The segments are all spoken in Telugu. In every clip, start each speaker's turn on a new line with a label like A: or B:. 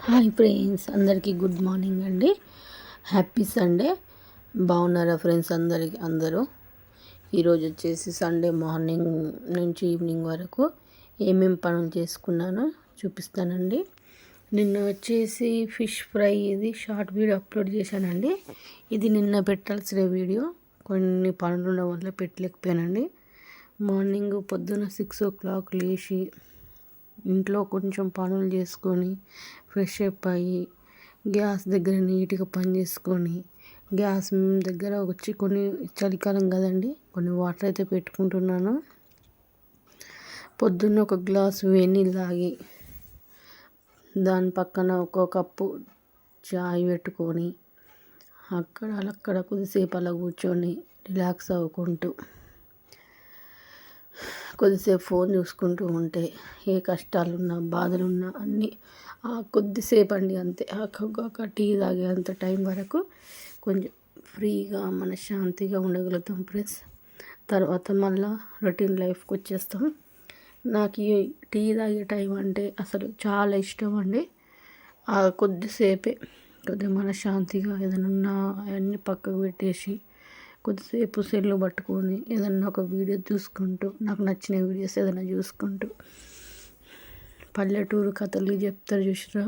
A: హాయ్ ఫ్రెండ్స్, అందరికీ గుడ్ మార్నింగ్ అండి. Happy Sunday. బాగున్నారా ఫ్రెండ్స్? అందరూ ఈరోజు వచ్చేసి సండే మార్నింగ్ నుంచి ఈవినింగ్ వరకు ఏమేమి పనులు చేసుకున్నానో చూపిస్తానండి. నిన్న వచ్చేసి ఫిష్ ఫ్రై ఇది షార్ట్ వీడియో అప్లోడ్ చేశానండి. ఇది నిన్న పెట్టాల్సిన వీడియో, కొన్ని పనులు ఉండడం వల్ల పెట్టలేకపోయానండి. మార్నింగ్ పొద్దున 6 o'clock లేచి ఇంట్లో కొంచెం పనులు చేసుకొని ఫ్రెష్ అప్ అయ్యి గ్యాస్ దగ్గర నీట్గా పని చేసుకొని గ్యాస్ దగ్గర వచ్చి కొన్ని చలికాలం కదండి, కొన్ని వాటర్ అయితే పెట్టుకుంటున్నాను. పొద్దున్న ఒక గ్లాస్ వేడి నీళ్ళు తాగి దాని పక్కన ఒక కప్పు చాయ్ పెట్టుకొని అక్కడ కొద్దిసేపు అలా కూర్చొని రిలాక్స్ అవ్వుకుంటూ కొద్దిసేపు ఫోన్ చూసుకుంటూ ఉంటే ఏ కష్టాలున్నా బాధలున్నా అన్నీ కొద్దిసేపు అండి, అంతే. ఒక టీ తాగేంత టైం వరకు కొంచెం ఫ్రీగా మనశ్శాంతిగా ఉండగలుగుతాం ఫ్రెండ్స్. తర్వాత మళ్ళీ రొటీన్ లైఫ్కి వచ్చేస్తాం. నాకు ఈ టీ తాగే టైం అంటే అసలు చాలా ఇష్టం అండి. కొద్దిసేపే కొద్దిగా మనశ్శాంతిగా ఏదైనా ఉన్నా అవన్నీ పక్కకు పెట్టేసి కొద్దిసేపు సెల్లు పట్టుకొని ఏదన్నా ఒక వీడియో చూసుకుంటూ, నాకు నచ్చిన వీడియోస్ ఏదైనా చూసుకుంటూ, పల్లెటూరు కథలు చెప్తారు చూసిరా,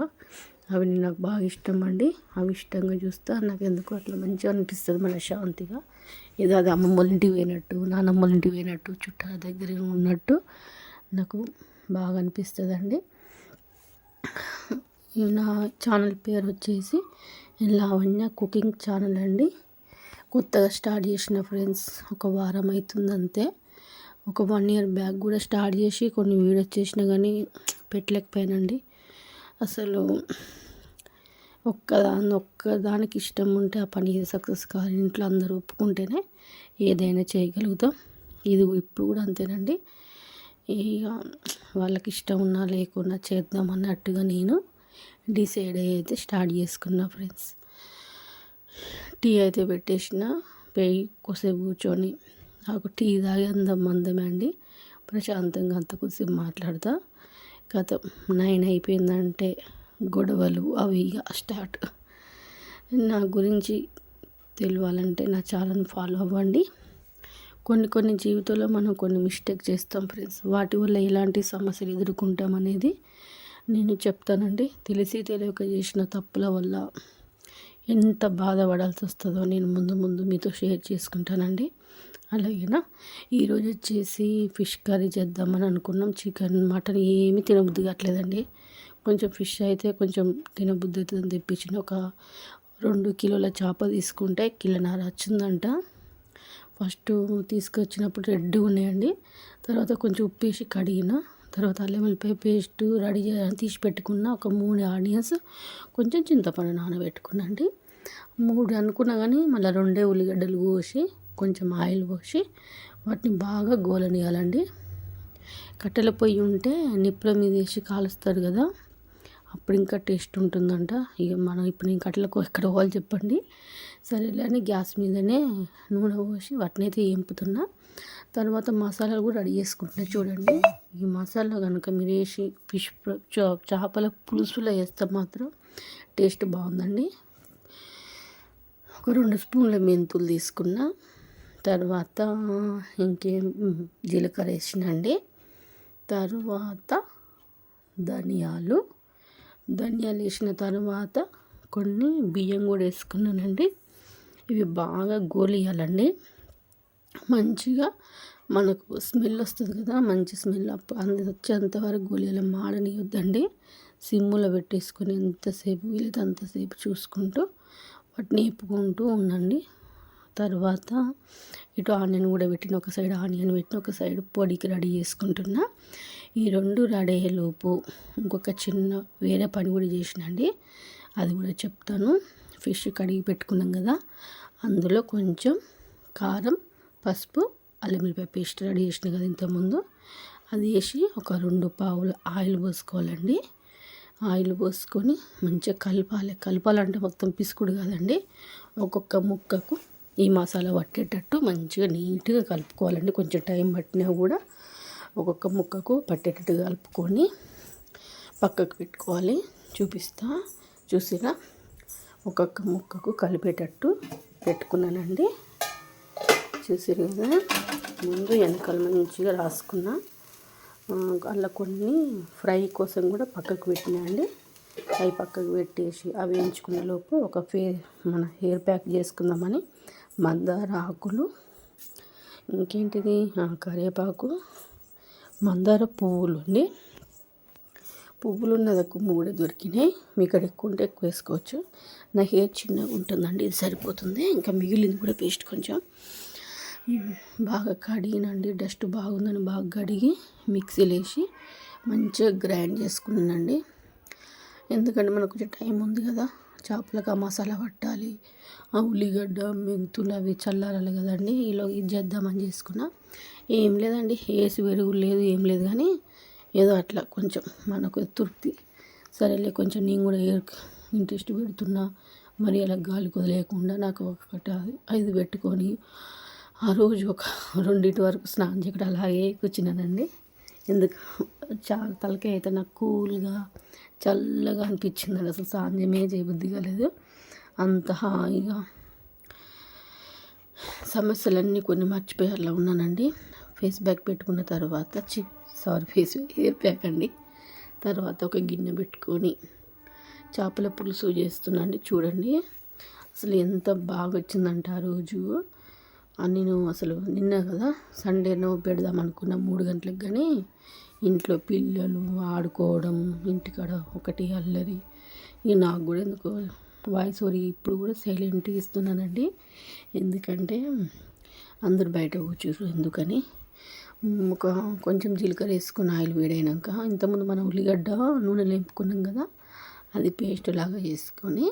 A: అవి నాకు బాగా ఇష్టం అండి. అవి ఇష్టంగా చూస్తా. నాకు ఎందుకు అట్లా మంచిగా అనిపిస్తుంది, మన శాంతిగా. ఏదో అది అమ్మమ్మ ఇంటికి పోయినట్టు, నానమ్మ ఇంటికి పోయినట్టు, చుట్టాల దగ్గర ఉన్నట్టు నాకు బాగా అనిపిస్తుంది అండి. నా ఛానల్ పేరు వచ్చేసి లావణ్య కుకింగ్ ఛానల్ అండి. కొత్తగా స్టార్ట్ చేసిన ఫ్రెండ్స్, ఒక వారం అవుతుంది అంతే. ఒక 1 year బ్యాక్ కూడా స్టార్ట్ చేసి కొన్ని వీడియోస్ చేసినా కానీ పెట్టలేకపోయానండి. అసలు ఒక్కదానికి ఇష్టం ఉంటే ఆ పని సక్సెస్ కాదు. ఇంట్లో అందరూ ఒప్పుకుంటేనే ఏదైనా చేయగలుగుతాం. ఇది ఇప్పుడు కూడా అంతేనండి. ఇక వాళ్ళకి ఇష్టం ఉన్నా లేకున్నా చేద్దాం అన్నట్టుగా నేను డిసైడ్ అయితే స్టార్ట్ చేసుకున్నా ఫ్రెండ్స్. టీ అయితే పెట్టేసిన, పోయి కొద్దిసేపు కూర్చొని నాకు టీ తాగి మందమే అండి, ప్రశాంతంగా అంత కొద్దిసేపు మాట్లాడతా. కథ 9 అయిపోయిందంటే గొడవలు అవి ఇక స్టార్ట్. నా గురించి తెలియాలంటే నా ఛానల్ ఫాలో అవ్వండి. కొన్ని జీవితంలో మనం కొన్ని మిస్టేక్ చేస్తాం ఫ్రెండ్స్. వాటి వల్ల ఎలాంటి సమస్యలు ఎదుర్కొంటాం అనేది నేను చెప్తానండి. తెలిసి తెలియక చేసిన తప్పుల వల్ల ఎంత బాధపడాల్సి వస్తుందో నేను ముందు మీతో షేర్ చేసుకుంటానండి. అలాగేనా, ఈరోజు వచ్చేసి ఫిష్ కర్రీ చేద్దామని అనుకున్నాం. చికెన్ మటన్ ఏమీ తినబుద్ధి కావట్లేదండి. కొంచెం ఫిష్ అయితే కొంచెం తినబుద్ధి అవుతుందని తెప్పించిన. ఒక 2 కిలోల చేప తీసుకుంటే 1.5 కిలో వచ్చిందంట. ఫస్ట్ తీసుకొచ్చినప్పుడు రెడ్గా ఉన్నాయండి. తర్వాత కొంచెం ఉప్పు వేసి కడిగిన తర్వాత అల్లం వెల్లిపాయ పేస్ట్ రెడీ తీసి పెట్టుకున్న. ఒక 3 ఆనియన్స్, కొంచెం చింతపండు నానబెట్టుకున్నాండి. 3 అనుకున్నా కానీ మళ్ళీ 2 ఉల్లిగడ్డలు కోసి కొంచెం ఆయిల్ పోసి వాటిని బాగా గోలనియాలండి. కట్టెల పొయ్యి ఉంటే నిప్పుల మీద వేసి కాలుస్తారు కదా, అప్పుడు ఇంకా టేస్ట్ ఉంటుందంట. ఇక మనం ఇప్పుడు నేను కట్టెలకు ఎక్కడ పోవాలి చెప్పండి. సరేలే అని గ్యాస్ మీదనే నూనె పోసి వాటిని అయితే వేపుతున్నా. తర్వాత మసాలాలు కూడా రెడీ చేసుకుంటున్నా. చూడండి, ఈ మసాలా కనుక మీరు వేసి ఫిష్ చేపల పులుసులో వేస్తే మాత్రం టేస్ట్ బాగుందండి. ఒక 2 స్పూన్ల మెంతులు తీసుకున్నా. తర్వాత ఇంకేం జీలకర్ర వేసినండి. తర్వాత ధనియాలు వేసిన తర్వాత కొన్ని బియ్యం కూడా వేసుకున్నానండి. ఇవి బాగా గోలియాలండి. మంచిగా మనకు స్మెల్ వస్తుంది కదా, మంచి స్మెల్ వచ్చేంత వరకు గోలియాల మాడనియొద్దండి. సిమ్ములో పెట్టేసుకొని ఎంతసేపు వీలైతే అంతసేపు చూసుకుంటూ వాటిని వేపుకుంటూ ఉండండి. తర్వాత ఇటు ఆనియన్ కూడా పెట్టిన, ఒక సైడ్ ఆనియన్ పెట్టిన, ఒక సైడ్ పొడికి రెడీ చేసుకుంటున్నా. ఈ 2 రెడీ అయ్యేలోపు ఇంకొక చిన్న వేరే పని కూడా చేసినండి, అది కూడా చెప్తాను. ఫిష్ కడిగి పెట్టుకున్నాం కదా, అందులో కొంచెం కారం, పసుపు, అల్లం వెల్లిపాయ పేస్ట్ రెడీ చేసిన కదా ఇంతకుముందు, అది వేసి ఒక 2 పావులు ఆయిల్ పోసుకోవాలండి. ఆయిల్ పోసుకొని మంచిగా కలపాలంటే మొత్తం పిసుకుడు కాదండి, ఒక్కొక్క ముక్కకు ఈ మసాలా పట్టేటట్టు మంచిగా నీట్గా కలుపుకోవాలండి. కొంచెం టైం పట్టినా కూడా ఒక్కొక్క ముక్కకు పట్టేటట్టు కలుపుకొని పక్కకు పెట్టుకోవాలి. చూపిస్తా. చూసిరా, ఒక్కొక్క ముక్కకు కలిపేటట్టు పెట్టుకున్నానండి. చూసిరు కదా, ముందు వెనకాల మంచిగా రాసుకున్నా. అలా కొన్ని ఫ్రై కోసం కూడా పక్కకు పెట్టినాయండి. అవి పక్కకు పెట్టేసి అవి వేయించుకునే లోపు మన హెయిర్ ప్యాక్ చేసుకుందామని మందార ఆకులు, ఇంకేంటిది కరివేపాకు, మందార పువ్వులు అండి. పువ్వులు ఉన్నది 3 దొరికినాయి. మీ ఇక్కడ ఎక్కువ ఉంటే ఎక్కువ వేసుకోవచ్చు. నా హెయిర్ చిన్నగా ఉంటుందండి, ఇది సరిపోతుంది. ఇంకా మిగిలింది కూడా పేస్ట్ కొంచెం బాగా కడిగినండి. డస్ట్ బాగుందని బాగా కడిగి మిక్సీలో వేసి మంచిగా గ్రైండ్ చేసుకున్నానండి. ఎందుకంటే మనకు కొంచెం టైం ఉంది కదా, చేపలకు ఆ మసాలా పట్టాలి, ఆ ఉల్లిగడ్డ మెంతులు అవి చల్లారాలి కదండి. ఇలా ఇది చేద్దామని చేసుకున్నా. ఏం లేదండి, వేసి వెరుగు లేదు ఏం లేదు, కానీ ఏదో అట్లా కొంచెం మనకు తృప్తి. సరేలే, కొంచెం నేను కూడా ఇంట్రెస్ట్ పెడుతున్నా, మరి అలా గాలి కుదలేకుండా నాకు 5 పెట్టుకొని ఆ రోజు ఒక 2 వరకు స్నానం చేయడం అలాగే కూర్చున్నానండి. ఎందుకు చాలా తలకాయ అయితే నాకు కూల్గా చల్లగా అనిపించిందండి. అసలు స్నానమే చేయబుద్ధి కాలేదు. అంత హాయిగా సమస్యలన్నీ కొన్ని మర్చిపోయి అలా ఉన్నానండి. ఫేస్ ప్యాక్ పెట్టుకున్న తర్వాత హెయిర్ ప్యాక్ అండి. తర్వాత ఒక గిన్నె పెట్టుకొని చేపల పులుసు చేస్తున్నాండి. చూడండి అసలు ఎంత బాగా వచ్చిందంట ఆ రోజు. నేను అసలు నిన్న కదా సండేనో పెడదాం అనుకున్న 3 గంటలకు, కానీ ఇంట్లో పిల్లలు ఆడుకోవడం, ఇంటికాడ ఒకటి అల్లరి. నాకు కూడా ఎందుకో వాయిస్ ఓవర్ ఇప్పుడు కూడా సైలెంట్గా ఇస్తున్నానండి. ఎందుకంటే అందరూ బయట కూర్చోరు ఎందుకని. కొంచెం జీలకర్ర వేసుకుని ఆయిల్ వేడైనాక, ఇంతకుముందు మనం ఉల్లిగడ్డ నూనెలో వేపుకున్నాం కదా, అది పేస్ట్ లాగా చేసుకొని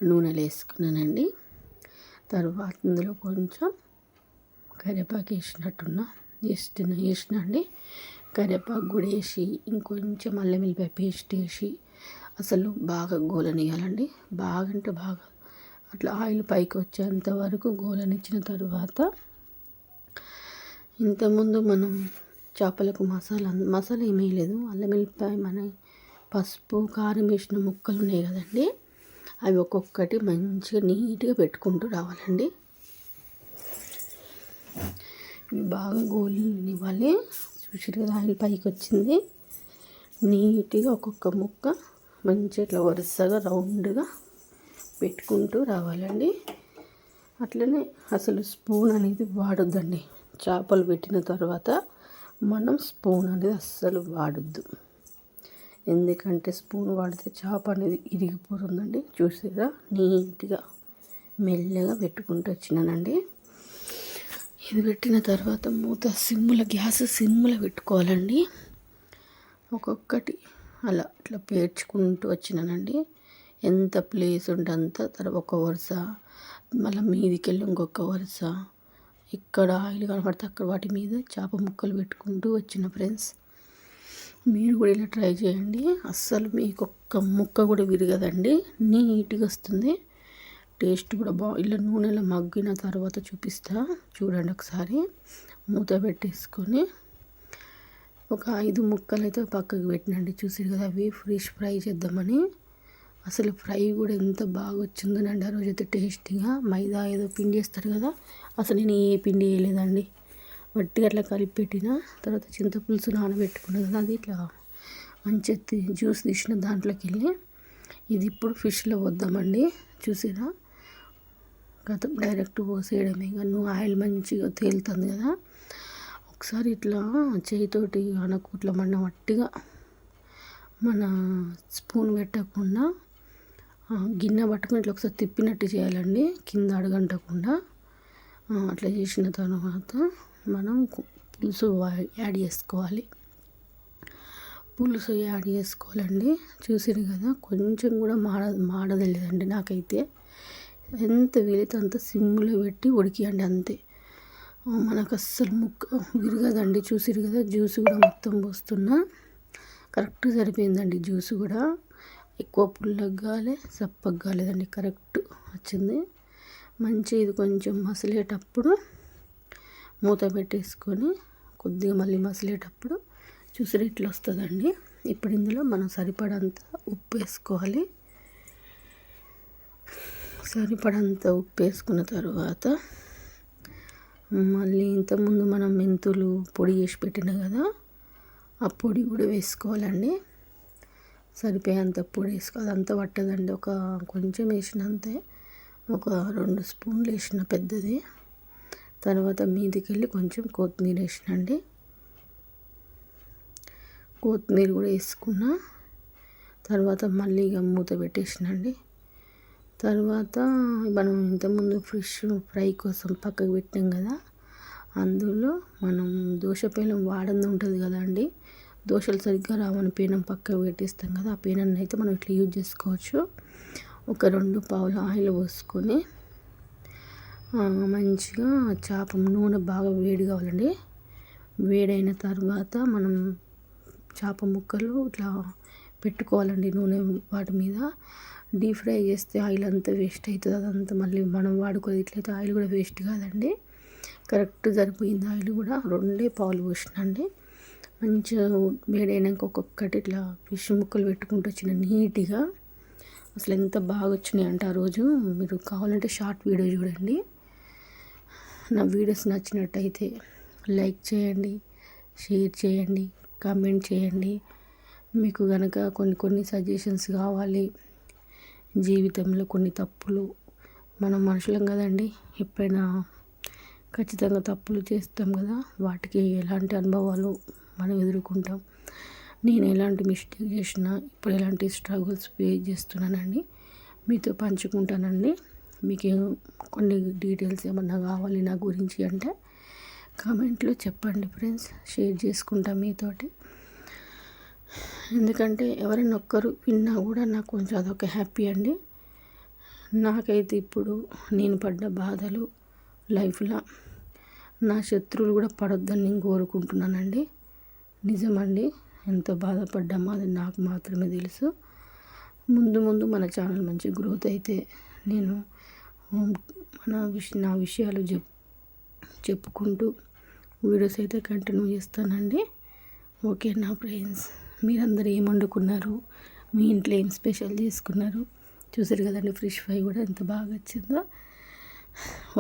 A: నూనెలో వేసుకున్నానండి. తర్వాత ఇందులో కొంచెం కరివేపాకు వేసిన అండి. కరివేపాకు కూడా వేసి ఇంకొంచెం అల్లం వెల్లిపాయ పేస్ట్ వేసి అసలు బాగా గోలనియాలండి. బాగా అంటే బాగా అట్లా ఆయిల్ పైకి వచ్చేంత వరకు గోలనిచ్చిన తర్వాత, ఇంతకుముందు మనం చేపలకు మసాలా ఏమీ లేదు, అల్లం వెల్లిపాయ మన పసుపు కారం వేసిన ముక్కలు ఉన్నాయి కదండి, అవి ఒక్కొక్కటి మంచిగా నీట్గా పెట్టుకుంటూ రావాలండి. ఇవి బాగా గోలినివ్వాలి. చూసారు కదా, ఆయిల్ పైకి వచ్చింది. నీట్గా ఒక్కొక్క ముక్క మంచిగా ఇట్లా వరుసగా రౌండ్గా పెట్టుకుంటూ రావాలండి. అట్లనే అసలు స్పూన్ అనేది వాడొద్దండి. చేపలు పెట్టిన తర్వాత మనం స్పూన్ అనేది అస్సలు వాడొద్దు. ఎందుకంటే స్పూన్ వాడితే చేప అనేది ఇరిగిపోతుందండి. చూసారా, నీట్గా మెల్లగా పెట్టుకుంటూ వచ్చినానండి. ఇది పెట్టిన తర్వాత మూత గ్యాస్ సిమ్లో పెట్టుకోవాలండి. ఒక్కొక్కటి అలా అట్లా పేర్చుకుంటూ వచ్చినానండి. ఎంత ప్లేస్ ఉంటే అంత తర్వాత ఒక వరుస, మళ్ళీ మీదికి వెళ్ళి ఇంకొక వరుస, ఇక్కడ ఆయిల్ కనపడితే అక్కడ వాటి మీద చేప ముక్కలు పెట్టుకుంటూ వచ్చిన ఫ్రెండ్స్. మీరు కూడా ఇలా ట్రై చేయండి. అస్సలు మీకు ఒక్క ముక్క కూడా విరగదండి, నీట్గా వస్తుంది. టేస్ట్ కూడా ఇలా నూనెలో మగ్గిన తర్వాత చూపిస్తా చూడండి ఒకసారి. మూత పెట్టేసుకొని ఒక 5 ముక్కలు అయితే పక్కకు పెట్టినండి. చూసారు కదా, అవి ఫిష్ ఫ్రై చేద్దామని. అసలు ఫ్రై కూడా ఎంత బాగా వచ్చిందోనండి ఆ రోజైతే టేస్టీగా. మైదా ఏదో పిండి వేస్తారు కదా, అసలు నేను ఏ పిండి వేయలేదండి. వట్టిగా అట్లా కలిపి పెట్టిన తర్వాత చింతపులుసు నానబెట్టుకున్నాను కదా, అది ఇట్లా మంచి జ్యూస్ తీసిన దాంట్లోకి వెళ్ళి ఇది ఇప్పుడు ఫిష్లో వద్దామండి. చూసిరా, గత డైరెక్ట్ పోసేయడమే. నువ్వు ఆయిల్ మంచిగా తేలుతుంది కదా, ఒకసారి ఇట్లా చేయితోటి అనకు ఇట్లా వట్టిగా మన స్పూన్ పెట్టకుండా గిన్నె పట్టుకుని ఇట్లా ఒకసారి తిప్పినట్టు చేయాలండి, కింద అడగంటకుండా. అట్లా చేసిన తర్వాత మనం పులుసు యాడ్ చేసుకోవాలి. చూసిరు కదా, కొంచెం కూడా మాడదలేదండి. నాకైతే ఎంత వీలైతే అంత సిమ్లో పెట్టి ఉడికియండి అంతే. మనకు అస్సలు ముక్క విరగదండి. చూసిరు కదా, జ్యూస్ కూడా మొత్తం పోస్తున్నా. కరెక్ట్ సరిపోయిందండి జ్యూస్ కూడా. ఎక్కువ పుల్లగా కాలే, సప్పగా కాలేదండి, కరెక్ట్ వచ్చింది. మంచి ఇది కొంచెం మసిలేటప్పుడు మూత పెట్టేసుకొని కొద్దిగా మళ్ళీ మసిలేటప్పుడు చూసిరు ఇట్లా వస్తుందండి. ఇప్పుడు ఇందులో మనం సరిపడంత ఉప్పు వేసుకోవాలి. సరిపడంత ఉప్పు వేసుకున్న తర్వాత మళ్ళీ ఇంతకుముందు మనం మెంతులు పొడి చేసి పెట్టినా కదా, ఆ పొడి కూడా వేసుకోవాలండి. సరిపోయేంత పొడి వేసుకోవాలి. అంత పట్టదండి, ఒక కొంచెం వేసినంతే, ఒక 2 స్పూన్లు వేసిన పెద్దది. తర్వాత మీదికి వెళ్ళి కొంచెం కొత్తిమీర వేసినండి. కొత్తిమీర కూడా వేసుకున్న తర్వాత మళ్ళీ ఇక మూత పెట్టేసినండి. తర్వాత మనం ఇంతకుముందు ఫిష్ ఫ్రై కోసం పక్కకు పెట్టాం కదా, అందులో మనం దోశ పెనం వాడింది ఉంటుంది కదా అండి, దోశలు సరిగ్గా రావని పెనం పక్కకు పెట్టేస్తాం కదా, ఆ పెనాన్ని అయితే మనం ఇట్లా యూజ్ చేసుకోవచ్చు. ఒక 2 పావులు ఆయిల్ పోసుకొని మంచిగా నూనె బాగా వేడి కావాలండి. వేడైన తర్వాత మనం చేప ముక్కలు ఇట్లా పెట్టుకోవాలండి నూనె వాటి మీద. డీప్ ఫ్రై చేస్తే ఆయిల్ అంతా వేస్ట్ అవుతుంది, అదంతా మళ్ళీ మనం వాడుకోవాలి. ఇట్లయితే ఆయిల్ కూడా వేస్ట్ కాదండి, కరెక్ట్ సరిపోయింది. ఆయిల్ కూడా 2 పావులు పోసినండి. మంచిగా వేడైనాక ఒక్కొక్కటి ఇట్లా ఫిష్ ముక్కలు పెట్టుకుంటూ వచ్చిన నీట్గా. అసలు ఎంత బాగా వచ్చినాయి అంటే ఆ రోజు, మీరు కావాలంటే షార్ట్ వీడియో చూడండి. నా వీడియోస్ నచ్చినట్టయితే లైక్ చేయండి, షేర్ చేయండి, కామెంట్ చేయండి. మీకు కనుక కొన్ని సజెషన్స్ కావాలి, జీవితంలో కొన్ని తప్పులు, మనం మనుషులం కదండి, ఎప్పుడైనా ఖచ్చితంగా తప్పులు చేస్తాం కదా, వాటికి ఎలాంటి అనుభవాలు మనం ఎదుర్కొంటాం, నేను ఎలాంటి మిస్టేక్ చేసినా, ఇప్పుడు ఎలాంటి స్ట్రగుల్స్ ఫేస్ చేస్తున్నానండి, మీతో పంచుకుంటానండి. మీకు కొన్ని డీటెయిల్స్ ఏమన్నా కావాలి నా గురించి అంటే కామెంట్లో చెప్పండి ఫ్రెండ్స్, షేర్ చేసుకుంటా మీతోటి. ఎందుకంటే ఎవరైనా ఒక్కరు విన్నా కూడా నాకు కొంచెం అదొక హ్యాపీ అండి. నాకైతే ఇప్పుడు నేను పడ్డ బాధలు లైఫ్లో నా శత్రువులు కూడా పడొద్దని నేను కోరుకుంటున్నానండి. నిజమండి, ఎంత బాధపడ్డామో అది నాకు మాత్రమే తెలుసు. ముందు మన ఛానల్ మంచి గ్రోత్ అయితే నేను నా విషయాలు చెప్పుకుంటూ వీడియోస్ అయితే కంటిన్యూ చేస్తానండి. ఓకే నా ఫ్రెండ్స్, మీరందరూ ఏం వండుకున్నారు, మీ ఇంట్లో ఏం స్పెషల్ చేసుకున్నారు చూసారు కదండి. ఫిష్ ఫ్రై కూడా ఎంత బాగా వచ్చిందో.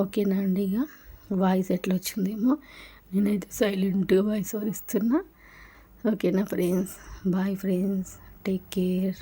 A: ఓకేనా అండి, ఇక వాయిస్ ఎట్లా వచ్చిందేమో, నేనైతే సైలెంట్గా వాయిస్ ఓవర్ ఇస్తున్నా. ఓకేనా friends, bye friends, take care.